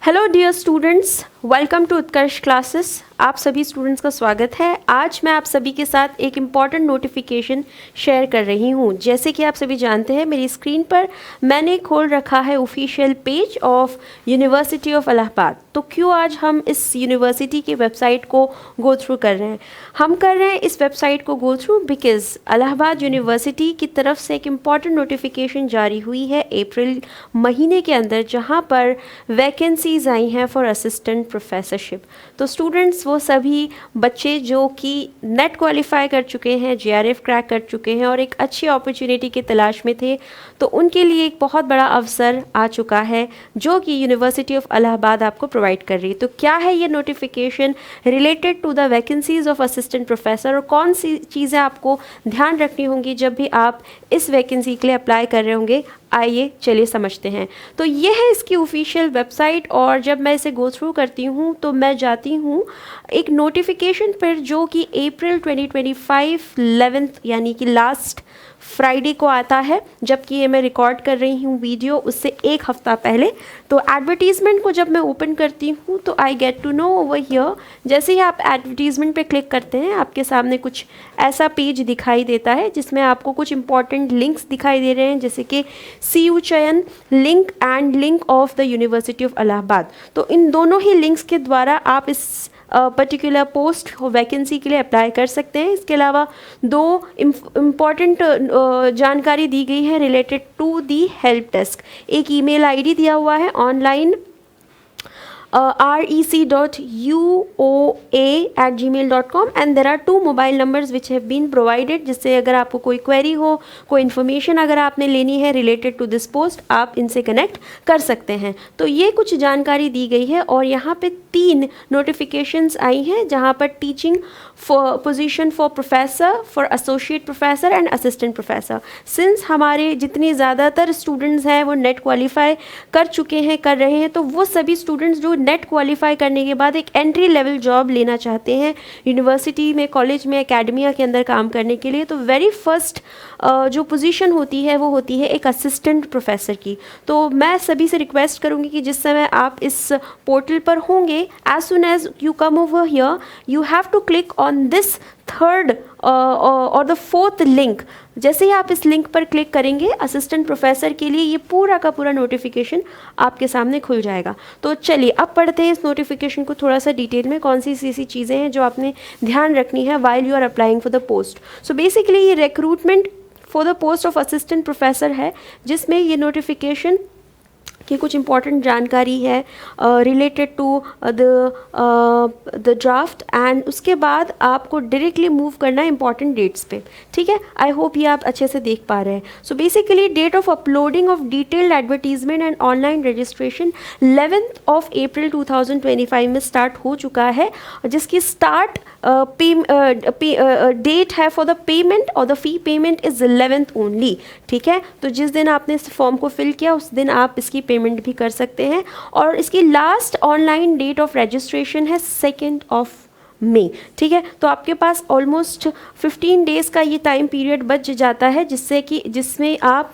Hello dear students, welcome to Utkarsh classes. आप सभी students का स्वागत है। आज मैं आप सभी के साथ एक इम्पॉर्टेंट नोटिफिकेशन शेयर कर रही हूँ। जैसे कि आप सभी जानते हैं, मेरी स्क्रीन पर मैंने खोल रखा है official page of university of Allahabad. तो क्यों आज हम इस यूनिवर्सिटी की वेबसाइट को गो थ्रू कर रहे हैं? हम कर रहे हैं इस वेबसाइट को go through because Allahabad university की तरफ से एक इम्पॉर्टेंट नोटिफिकेशन जारी हुई है अप्रैल महीने के अंदर, जहाँ पर वैकेंसीज आई हैं फॉर असिस्टेंट प्रोफेसरशिप। तो स्टूडेंट्स, वो सभी बच्चे जो कि नेट क्वालिफाई कर चुके हैं, जेआरएफ क्रैक कर चुके हैं और एक अच्छी अपॉर्चुनिटी की तलाश में थे, तो उनके लिए एक बहुत बड़ा अवसर आ चुका है जो कि यूनिवर्सिटी ऑफ इलाहाबाद आपको प्रोवाइड कर रही है। तो क्या है ये notification related to the vacancies of assistant professor, और कौन सी चीज़ें आपको ध्यान रखनी होंगी जब भी आप इस वैकेंसी के लिए अप्लाई कर रहे होंगे, आइए चलिए समझते हैं। तो ये है इसकी ऑफिशियल वेबसाइट, और जब मैं इसे गो थ्रू करती हूँ तो मैं जाती हूँ एक नोटिफिकेशन पर जो कि अप्रैल 2025 11th यानी कि लास्ट फ्राइडे को आता है, जबकि ये मैं रिकॉर्ड कर रही हूँ वीडियो उससे एक हफ्ता पहले। तो एडवर्टीज़मेंट को जब मैं ओपन करती हूँ तो I get to know over here. जैसे ही आप एडवर्टीज़मेंट पे क्लिक करते हैं, आपके सामने कुछ ऐसा पेज दिखाई देता है जिसमें आपको कुछ इंपॉर्टेंट लिंक्स दिखाई दे रहे हैं, जैसे कि CU चयन link and link of the university of Allahabad. तो इन दोनों ही लिंक्स के द्वारा आप इस पर्टिकुलर पोस्ट वैकेंसी के लिए अप्लाई कर सकते हैं। इसके अलावा दो इम्पॉर्टेंट जानकारी दी गई है related to the help desk. एक ईमेल आईडी दिया हुआ है online rec.uoa@gmail.com and there are 2 mobile numbers which have been provided, जिससे अगर आपको कोई क्वेरी हो, कोई इन्फॉर्मेशन अगर आपने लेनी है रिलेटेड टू दिस पोस्ट, आप इनसे कनेक्ट कर सकते हैं। तो ये कुछ जानकारी दी गई है, और यहाँ पे 3 नोटिफिकेशंस आई हैं जहाँ पर teaching for position for professor, for associate professor and assistant professor. Since हमारे जितने ज़्यादातर स्टूडेंट्स हैं वो नेट क्वालिफाई कर चुके हैं, कर रहे हैं, तो वो सभी स्टूडेंट्स जो नेट क्वालिफाई करने के बाद एक एंट्री लेवल जॉब लेना चाहते हैं यूनिवर्सिटी में, कॉलेज में, एकेडमिया के अंदर काम करने के लिए, तो वेरी फर्स्ट जो पोजीशन होती है वो होती है एक असिस्टेंट प्रोफेसर की। तो मैं सभी से रिक्वेस्ट करूंगी कि जिस समय आप इस पोर्टल पर होंगे, as soon as you come over here, you have to click on this third और द फोर्थ लिंक। जैसे ही आप इस लिंक पर क्लिक करेंगे, असिस्टेंट प्रोफेसर के लिए ये पूरा का पूरा नोटिफिकेशन आपके सामने खुल जाएगा। तो चलिए अब पढ़ते हैं इस नोटिफिकेशन को थोड़ा सा डिटेल में, कौन सी ऐसी चीज़ें हैं जो आपने ध्यान रखनी है while you are applying for the post. So basically ये recruitment for the post of assistant professor है, जिसमें ये नोटिफिकेशन की कुछ इंपॉर्टेंट जानकारी है related to the draft, and उसके बाद आपको डायरेक्टली मूव करना है इंपॉर्टेंट डेट्स पे। ठीक है, आई होप ये आप अच्छे से देख पा रहे हैं। So basically date of uploading of detailed advertisement and online registration 11th of April 2025 में स्टार्ट हो चुका है, जिसकी स्टार्ट डेट है फॉर द पेमेंट, और the fee payment is 11th only. ठीक है, तो जिस दिन आपने इस फॉर्म को फिल किया उस दिन आप इसकी पेमेंट भी कर सकते हैं, और इसकी last online date of registration है 2nd of May। ठीक है, तो आपके पास ऑलमोस्ट 15 डेज़ का ये टाइम पीरियड बच जाता है, जिसमें आप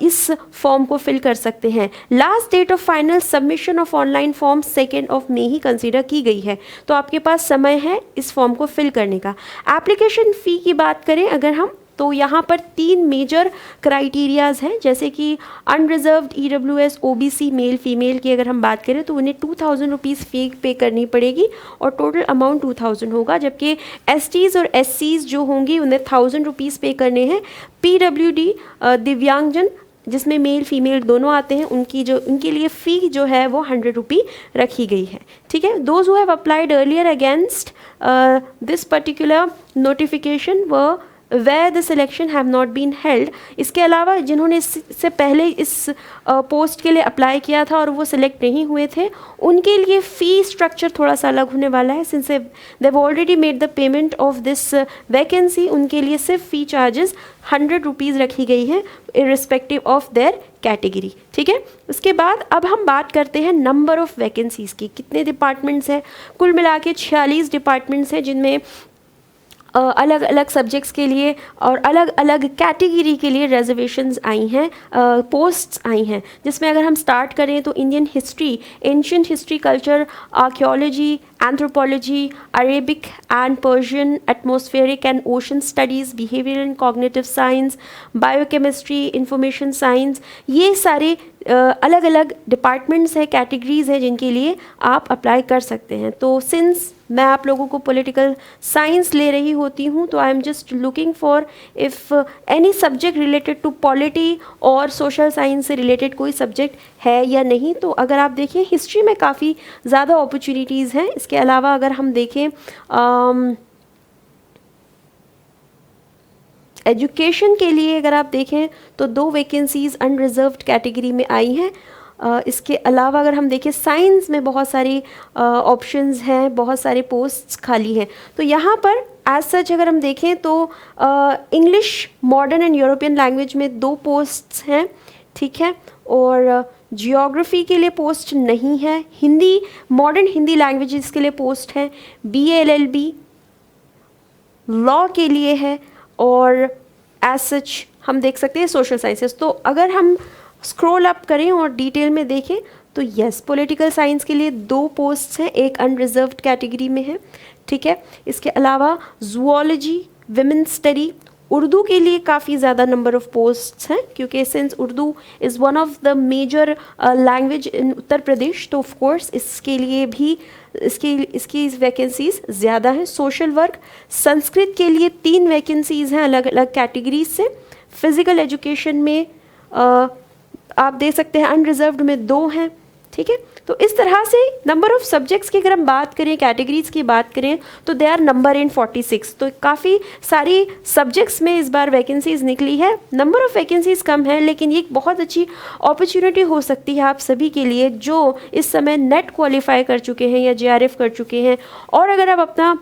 इस फॉर्म को फिल कर सकते हैं। Last date of final submission of online form 2nd of May ही कंसीडर की गई है, तो आपके पास समय है इस फॉर्म को फिल करने का। एप्लीकेशन फ़ी की बात करें अगर हम, तो यहाँ पर 3 मेजर क्राइटेरियाज़ हैं, जैसे कि unreserved EWS OBC male female की अगर हम बात करें तो उन्हें 2000 रुपीज़ फ़ी पे करनी पड़ेगी, और टोटल अमाउंट 2000 होगा, जबकि STs और SCs जो होंगी उन्हें 1000 रुपीज़ पे करने हैं। PWD दिव्यांगजन, जिसमें मेल फीमेल दोनों आते हैं, उनके लिए फ़ी जो है वो 100 रुपी रखी गई है। ठीक है, those who have applied earlier against this particular notification व where the selection have not been held। इसके अलावा जिन्होंने इससे पहले इस पोस्ट के लिए अप्लाई किया था और वो सिलेक्ट नहीं हुए थे, उनके लिए फ़ी स्ट्रक्चर थोड़ा सा अलग होने वाला है। Since they've already made the payment of this vacancy, उनके लिए सिर्फ फ़ी चार्जेस 100 रुपीज़ रखी गई है इर्रिस्पेक्टिव ऑफ देयर कैटेगरी। ठीक है, उसके बाद अब हम बात करते हैं नंबर ऑफ़ वैकेंसीज़ की। कितने डिपार्टमेंट्स हैं? कुल मिला के 46 डिपार्टमेंट्स हैं, जिनमें अलग अलग सब्जेक्ट्स के लिए और अलग अलग कैटेगरी के लिए रिजर्वेशंस आई हैं, पोस्ट्स आई हैं, जिसमें अगर हम स्टार्ट करें तो Indian history, ancient history, culture, archaeology, anthropology, Arabic and Persian, atmospheric and ocean studies, behaviour and cognitive science, biochemistry, information science, ये सारे अलग अलग डिपार्टमेंट्स हैं, कैटेगरीज़ हैं जिनके लिए आप अप्लाई कर सकते हैं। तो सिंस मैं आप लोगों को पॉलिटिकल साइंस ले रही होती हूँ, तो I am just looking for if any subject related to polity और सोशल साइंस से रिलेटेड कोई सब्जेक्ट है या नहीं। तो अगर आप देखें हिस्ट्री में काफ़ी ज़्यादा अपॉर्चुनिटीज़ हैं। इसके अलावा अगर हम देखें एजुकेशन के लिए अगर आप देखें तो 2 वैकेंसीज़ अनरिजर्व्ड कैटेगरी में आई हैं। इसके अलावा अगर हम देखें साइंस में बहुत सारी ऑप्शंस हैं, बहुत सारे पोस्ट्स खाली हैं। तो यहाँ पर एज सच अगर हम देखें तो English modern and European language में 2 पोस्ट्स हैं, ठीक है, और जियोग्राफी के लिए पोस्ट नहीं है। हिंदी, मॉडर्न हिंदी लैंग्वेजेस के लिए पोस्ट है, BA-LLB लॉ के लिए है, और एज सच हम देख सकते हैं सोशल साइंसेस। तो अगर हम स्क्रॉल अप करें और डिटेल में देखें तो यस, पॉलिटिकल साइंस के लिए 2 पोस्ट्स हैं, एक अनरिजर्व्ड कैटेगरी में है, ठीक है। इसके अलावा जूलॉजी, विमेन स्टडी, उर्दू के लिए काफ़ी ज़्यादा नंबर ऑफ़ पोस्ट्स हैं, क्योंकि since Urdu is one of the major language in Uttar Pradesh, तो ऑफ कोर्स इसके लिए भी इसकी वैकेंसीज़ ज़्यादा हैं। सोशल वर्क, संस्कृत के लिए 3 वैकेंसीज़ हैं अलग अलग कैटेगरीज से। फिज़िकल एजुकेशन में आप देख सकते हैं अनरिजर्व्ड में 2 हैं, ठीक है। तो इस तरह से नंबर ऑफ़ सब्जेक्ट्स की अगर हम बात करें, कैटेगरीज की बात करें, तो दे आर नंबर इन 46। तो काफ़ी सारी सब्जेक्ट्स में इस बार वैकेंसीज़ निकली है। नंबर ऑफ़ वैकेंसीज़ कम है, लेकिन ये एक बहुत अच्छी अपॉर्चुनिटी हो सकती है आप सभी के लिए जो इस समय नेट क्वालिफाई कर चुके हैं या JRF कर चुके हैं। और अगर आप अपना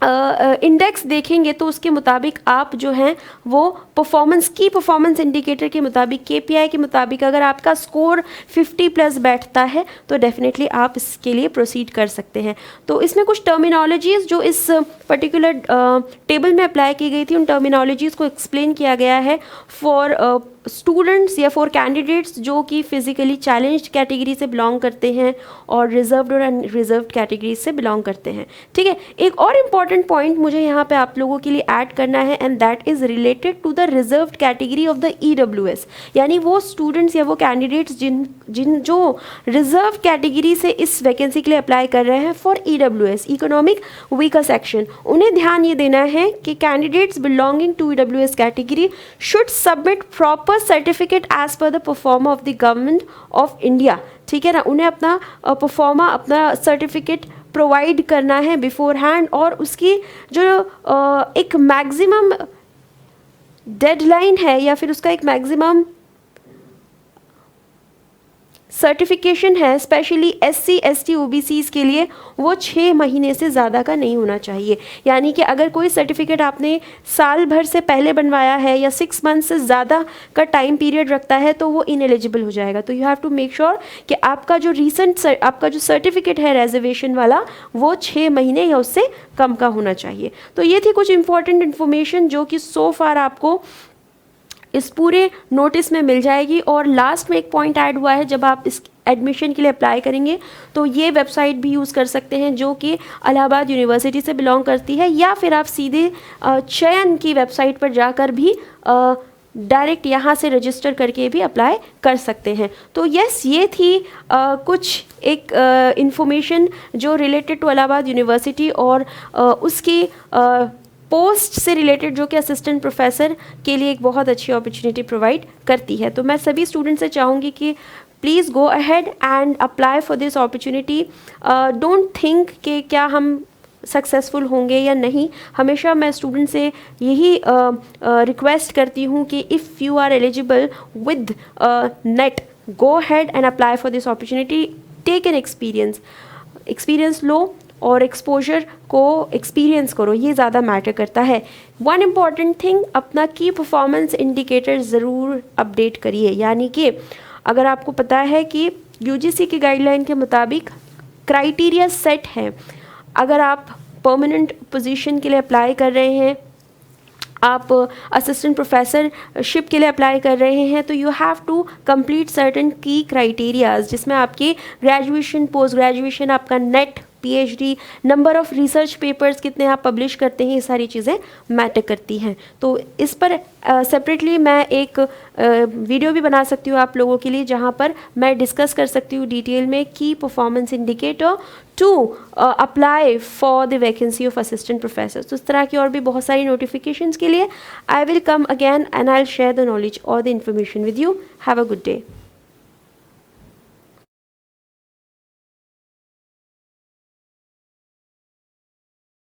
इंडेक्स देखेंगे तो उसके मुताबिक आप जो हैं वो परफॉर्मेंस इंडिकेटर के मुताबिक, KPI के मुताबिक अगर आपका स्कोर 50+ बैठता है तो डेफिनेटली आप इसके लिए प्रोसीड कर सकते हैं। तो इसमें कुछ टर्मिनोलॉजीज़ जो इस पर्टिकुलर टेबल में अप्लाई की गई थी, उन टर्मिनोलॉजीज़ को एक्सप्लेन किया गया है फॉर स्टूडेंट्स या फॉर कैंडिडेट्स जो कि फिजिकली चैलेंज्ड कैटेगरी से बिलोंग करते हैं और रिजर्व्ड और अनरिजर्व्ड कैटेगरी से बिलोंग करते हैं, ठीक है। एक और इम्पॉर्टेंट पॉइंट मुझे यहाँ पे आप लोगों के लिए ऐड करना है, and that is related to the reserved category of the EWS, यानी वो स्टूडेंट्स या वो कैंडिडेट्स जो रिजर्व कैटेगरी से इस वैकेंसी के लिए अप्लाई कर रहे हैं for EWS, economic weaker section, उन्हें ध्यान ये देना है कि candidates belonging to EWS category should submit proper certificate as per the proforma of the government of India, ठीक है ना। उन्हें अपना परफॉर्मा, अपना सर्टिफिकेट प्रोवाइड करना है बिफोर हैंड, और उसकी जो एक मैक्सिमम डेडलाइन है या फिर उसका एक मैक्सिमम सर्टिफिकेशन है स्पेशली SC ST OBCs के लिए, वो 6 महीने से ज़्यादा का नहीं होना चाहिए। यानी कि अगर कोई सर्टिफिकेट आपने साल भर से पहले बनवाया है या 6 मंथ से ज़्यादा का टाइम पीरियड रखता है तो वो इनएलिजिबल हो जाएगा। तो you have to make sure कि आपका जो आपका जो सर्टिफिकेट है रिजर्वेशन वाला वो 6 महीने या उससे कम का होना चाहिए। तो ये थी कुछ इंपॉर्टेंट इन्फॉर्मेशन जो कि सो फार आपको इस पूरे नोटिस में मिल जाएगी। और लास्ट में एक पॉइंट ऐड हुआ है, जब आप इस एडमिशन के लिए अप्लाई करेंगे तो ये वेबसाइट भी यूज़ कर सकते हैं जो कि इलाहाबाद यूनिवर्सिटी से बिलोंग करती है, या फिर आप सीधे चयन की वेबसाइट पर जाकर भी डायरेक्ट यहाँ से रजिस्टर करके भी अप्लाई कर सकते हैं। तो यस, ये थी कुछ एक इन्फॉर्मेशन जो रिलेटेड टू इलाहाबाद यूनिवर्सिटी और उसकी पोस्ट से रिलेटेड, जो कि असिस्टेंट प्रोफेसर के लिए एक बहुत अच्छी अपॉर्चुनिटी प्रोवाइड करती है। तो मैं सभी स्टूडेंट से चाहूँगी कि please go ahead and apply for this opportunity. Don't think कि क्या हम सक्सेसफुल होंगे या नहीं। हमेशा मैं स्टूडेंट से यही रिक्वेस्ट करती हूँ कि if you are eligible with NET, go ahead and apply for this opportunity. Take an experience लो और एक्सपोजर को एक्सपीरियंस करो, ये ज़्यादा मैटर करता है। वन इम्पॉर्टेंट थिंग, अपना की परफॉर्मेंस इंडिकेटर ज़रूर अपडेट करिए। यानी कि अगर आपको पता है कि UGC की गाइडलाइन के मुताबिक क्राइटेरिया सेट है, अगर आप परमानेंट पोजीशन के लिए अप्लाई कर रहे हैं, आप असिस्टेंट प्रोफेसरशिप के लिए अप्लाई कर रहे हैं, तो you have to complete certain की क्राइटेरियाज, जिसमें आपकी ग्रेजुएशन, पोस्ट ग्रेजुएशन, आपका NET, PhD, number of research papers कितने आप पब्लिश करते हैं, ये सारी चीज़ें मैटर करती हैं। तो इस पर सेपरेटली मैं एक वीडियो भी बना सकती हूँ आप लोगों के लिए, जहाँ पर मैं डिस्कस कर सकती हूँ डिटेल में की performance indicator to apply for the vacancy of assistant professor. तो इस तरह की और भी बहुत सारी नोटिफिकेशंस के लिए I will come again and I will share the knowledge और the information with you. Have a good day.